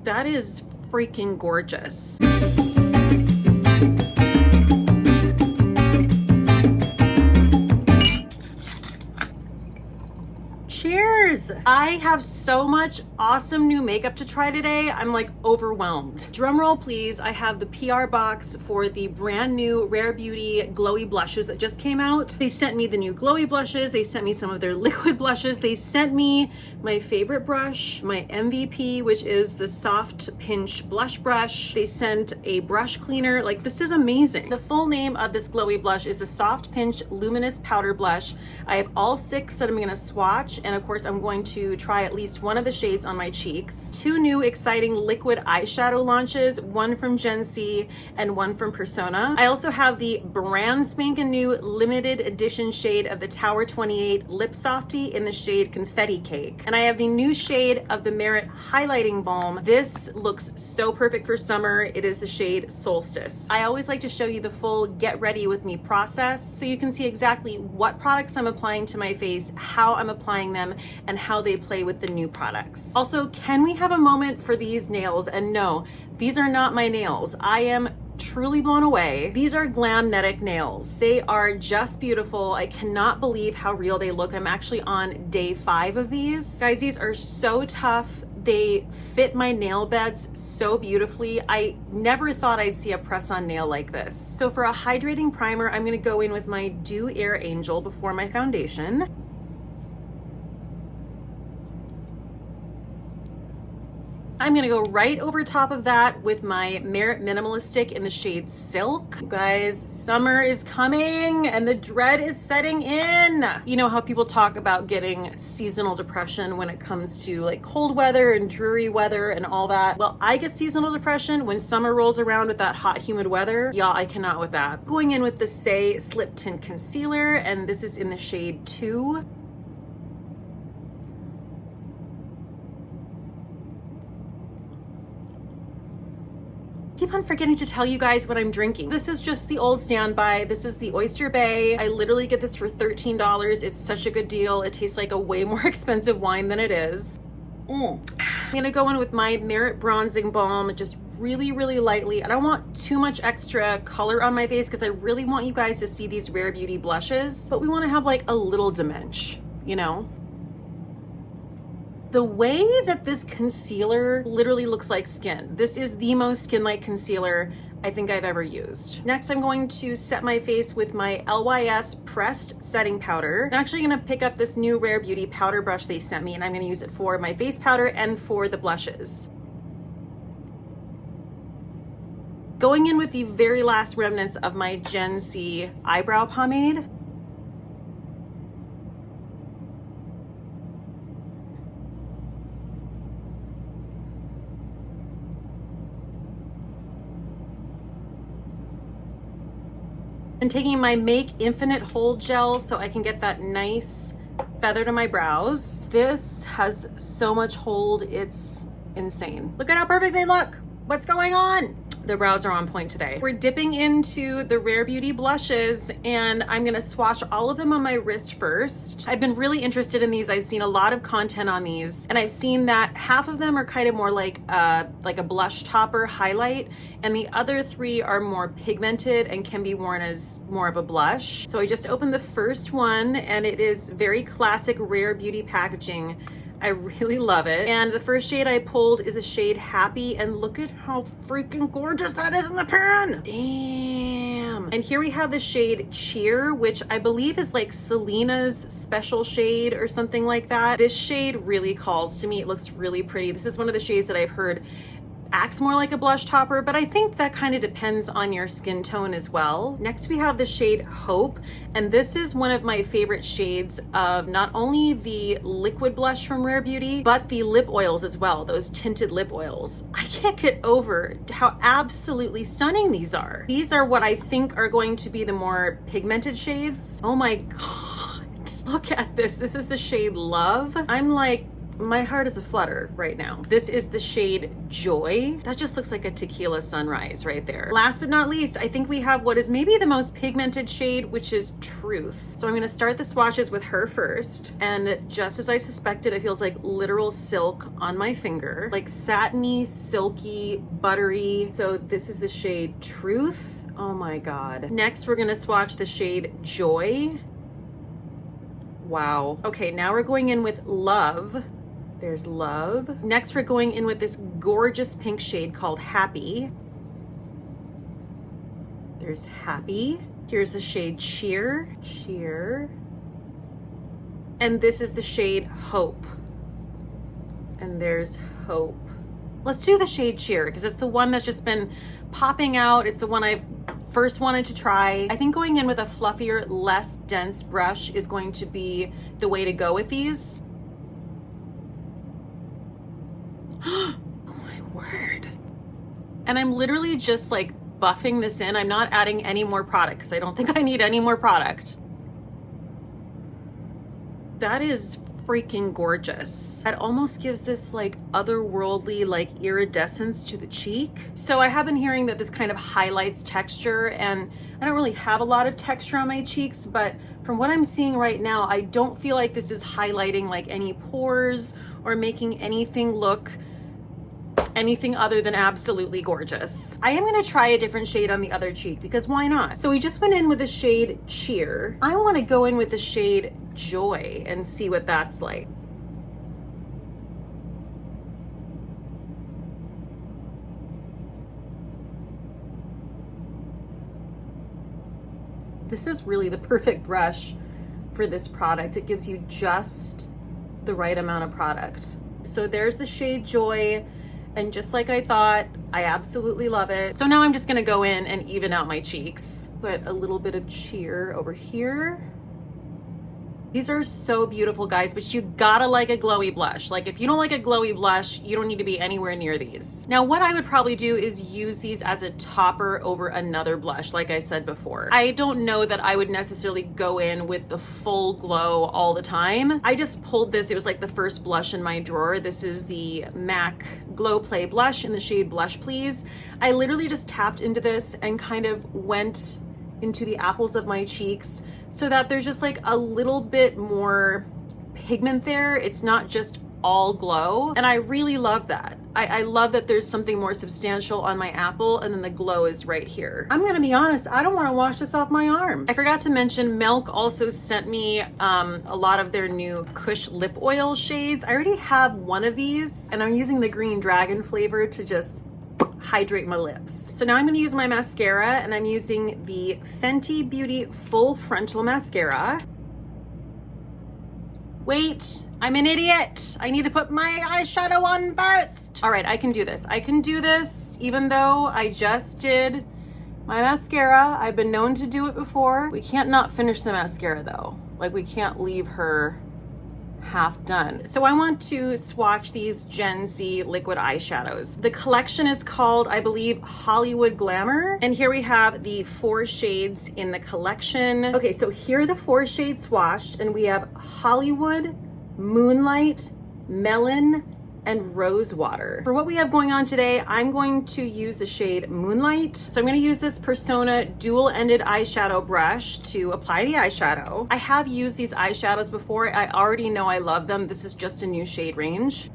That is freaking gorgeous. Cheers! I have so much awesome new makeup to try today. I'm like overwhelmed. Drum roll please. I have the PR box for the brand new Rare Beauty glowy blushes that just came out. They sent me the new glowy blushes. They sent me some of their liquid blushes. They sent me my favorite brush, my MVP, which is the soft pinch blush brush. They sent a brush cleaner. Like, this is amazing. The full name of this glowy blush is the Soft Pinch Luminous Powder Blush. I have all 6 that I'm gonna swatch, and of course I'm going to try at least one of the shades on my cheeks. 2 new exciting liquid eyeshadow launches, one from Gen C and one from Persona. I also have the brand spanking new limited edition shade of the Tower 28 Lip Softy in the shade Confetti Cake. And I have the new shade of the Merit Highlighting Balm. This looks so perfect for summer. It is the shade Solstice. I always like to show you the full get ready with me process so you can see exactly what products I'm applying to my face, how I'm applying them, and how they play with the new products. Also, can we have a moment for these nails? And no, these are not my nails. I am truly blown away. These are Glamnetic nails. They are just beautiful. I cannot believe how real they look. I'm actually on day 5 of these. Guys, these are so tough. They fit my nail beds so beautifully. I never thought I'd see a press-on nail like this. So for a hydrating primer, I'm gonna go in with my Dew Air Angel before my foundation. I'm gonna go right over top of that with my Merit Minimalist Stick in the shade Silk. You guys, summer is coming and the dread is setting in. You know how people talk about getting seasonal depression when it comes to like cold weather and dreary weather and all that? Well, I get seasonal depression when summer rolls around with that hot, humid weather. Y'all, I cannot with that. Going in with the Say Slip Tint Concealer, and this is in the shade 2. Keep on forgetting to tell you guys what I'm drinking. This is just the old standby. This is the Oyster Bay. I literally get this for $13. It's such a good deal. It tastes like a way more expensive wine than it is. I'm gonna go in with my Merit Bronzing Balm, just really, really lightly. I don't want too much extra color on my face because I really want you guys to see these Rare Beauty blushes, but we wanna have like a little dimension, you know? The way that this concealer literally looks like skin. This is the most skin-like concealer I think I've ever used. Next, I'm going to set my face with my LYS Pressed Setting Powder. I'm actually gonna pick up this new Rare Beauty powder brush they sent me, and I'm gonna use it for my face powder and for the blushes. Going in with the very last remnants of my Gen C eyebrow pomade. And taking my Make Infinite Hold Gel so I can get that nice feather to my brows. This has so much hold, it's insane. Look at how perfect they look. What's going on? The brows are on point today. We're dipping into the Rare Beauty blushes, and I'm gonna swatch all of them on my wrist first. I've been really interested in these. I've seen a lot of content on these, and I've seen that half of them are kind of more like a blush topper highlight, and the other 3 are more pigmented and can be worn as more of a blush. So I just opened the first one, and it is very classic Rare Beauty packaging. I really love it. And the first shade I pulled is a shade Happy, and look at how freaking gorgeous that is in the pan. Damn. And here we have the shade Cheer, which I believe is like Selena's special shade or something like that. This shade really calls to me. It looks really pretty. This is one of the shades that I've heard acts more like a blush topper, but I think that kind of depends on your skin tone as well. Next we have the shade Hope, and this is one of my favorite shades of not only the liquid blush from Rare Beauty, but the lip oils as well, those tinted lip oils. I can't get over how absolutely stunning these are. These are what I think are going to be the more pigmented shades. Oh my God, look at this. This is the shade Love. I'm like My heart is a flutter right now. This is the shade Joy. That just looks like a tequila sunrise right there. Last but not least, I think we have what is maybe the most pigmented shade, which is Truth. So I'm gonna start the swatches with her first. And just as I suspected, it feels like literal silk on my finger. Like satiny, silky, buttery. So this is the shade Truth. Oh my God. Next, we're gonna swatch the shade Joy. Wow. Okay, now we're going in with Love. There's Love. Next, we're going in with this gorgeous pink shade called Happy. There's Happy. Here's the shade Cheer. Cheer. And this is the shade Hope. And there's Hope. Let's do the shade Cheer because it's the one that's just been popping out. It's the one I've first wanted to try. I think going in with a fluffier, less dense brush is going to be the way to go with these. Oh my word. And I'm literally just like buffing this in. I'm not adding any more product because I don't think I need any more product. That is freaking gorgeous. That almost gives this like otherworldly like iridescence to the cheek. So I have been hearing that this kind of highlights texture, and I don't really have a lot of texture on my cheeks, but from what I'm seeing right now, I don't feel like this is highlighting like any pores or making anything look anything other than absolutely gorgeous. I am gonna try a different shade on the other cheek because why not? So we just went in with the shade Cheer. I wanna go in with the shade Joy and see what that's like. This is really the perfect brush for this product. It gives you just the right amount of product. So there's the shade Joy. And just like I thought, I absolutely love it. So now I'm just gonna go in and even out my cheeks. Put a little bit of Cheer over here. These are so beautiful, guys, but you gotta like a glowy blush. Like if you don't like a glowy blush, you don't need to be anywhere near these. Now, what I would probably do is use these as a topper over another blush, like I said before. I don't know that I would necessarily go in with the full glow all the time. I just pulled this, it was like the first blush in my drawer. This is the MAC Glow Play blush in the shade Blush Please. I literally just tapped into this and kind of went into the apples of my cheeks so that there's just like a little bit more pigment there. It's not just all glow. And I really love that. I love that there's something more substantial on my apple and then the glow is right here. I'm gonna be honest, I don't wanna wash this off my arm. I forgot to mention, Milk also sent me a lot of their new Kush lip oil shades. I already have one of these and I'm using the green dragon flavor to just hydrate my lips. So now I'm going to use my mascara, and I'm using the Fenty Beauty Full Frontal Mascara. Wait, I'm an idiot. I need to put my eyeshadow on first. All right, I can do this. I can do this even though I just did my mascara. I've been known to do it before. We can't not finish the mascara though. Like we can't leave her half done. So I want to swatch these Gen Z liquid eyeshadows. The collection is called, I believe, Hollywood Glamour. And here we have the 4 shades in the collection. Okay, so here are the 4 shades swatched, and we have Hollywood, Moonlight, Melon, and Rosewater. For what we have going on today, I'm going to use the shade Moonlight. So I'm going to use this Persona dual-ended eyeshadow brush to apply the eyeshadow. I have used these eyeshadows before. I already know I love them. This is just a new shade range.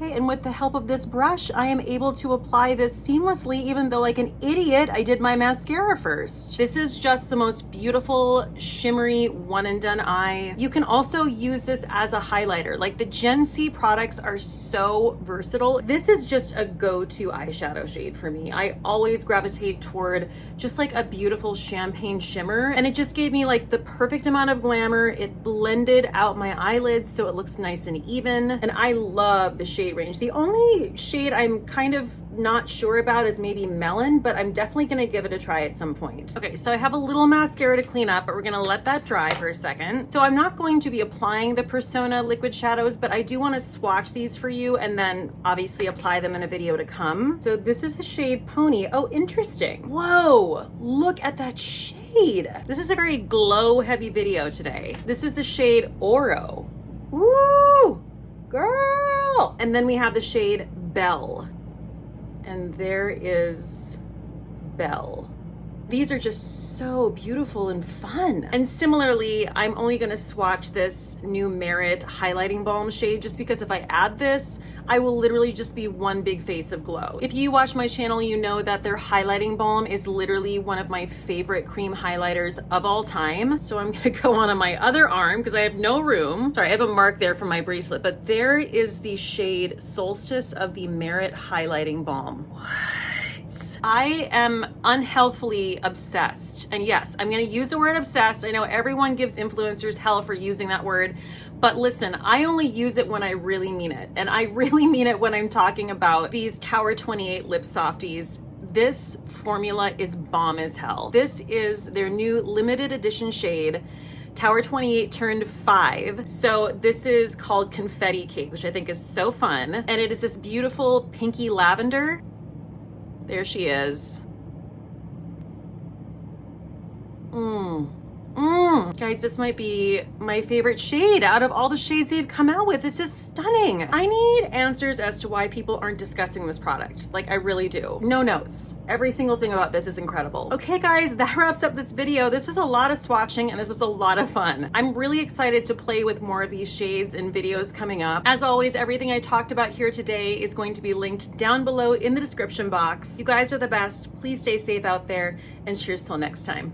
Okay, and with the help of this brush, I am able to apply this seamlessly, even though like an idiot, I did my mascara first. This is just the most beautiful, shimmery, one and done eye. You can also use this as a highlighter. Like the Gen Z products are so versatile. This is just a go-to eyeshadow shade for me. I always gravitate toward just like a beautiful champagne shimmer, and it just gave me like the perfect amount of glamour. It blended out my eyelids so it looks nice and even, and I love the shade shade range. The only shade I'm kind of not sure about is maybe Melon, but I'm definitely gonna give it a try at some point. Okay, so I have a little mascara to clean up, but we're gonna let that dry for a second. So I'm not going to be applying the Persona liquid shadows, but I do wanna swatch these for you and then obviously apply them in a video to come. So this is the shade Pony. Oh, interesting. Whoa, look at that shade. This is a very glow heavy video today. This is the shade Oro. Woo, girl. And then we have the shade Belle. And there is Belle. These are just so beautiful and fun. And similarly, I'm only gonna swatch this new Merit highlighting balm shade just because if I add this, I will literally just be one big face of glow. If you watch my channel, you know that their highlighting balm is literally one of my favorite cream highlighters of all time. So I'm gonna go on my other arm because I have no room. Sorry, I have a mark there from my bracelet, but there is the shade Solstice of the Merit highlighting balm. What? I am unhealthfully obsessed. And yes, I'm gonna use the word obsessed. I know everyone gives influencers hell for using that word, but listen, I only use it when I really mean it. And I really mean it when I'm talking about these Tower 28 lip softies. This formula is bomb as hell. This is their new limited edition shade, Tower 28 turned 5. So this is called Confetti Cake, which I think is so fun. And it is this beautiful pinky lavender. There she is. Guys, this might be my favorite shade out of all the shades they've come out with. This is stunning. I need answers as to why people aren't discussing this product. Like, I really do. No notes. Every single thing about this is incredible. Okay, guys, that wraps up this video. This was a lot of swatching and this was a lot of fun. I'm really excited to play with more of these shades in videos coming up. As always, everything I talked about here today is going to be linked down below in the description box. You guys are the best. Please stay safe out there and cheers till next time.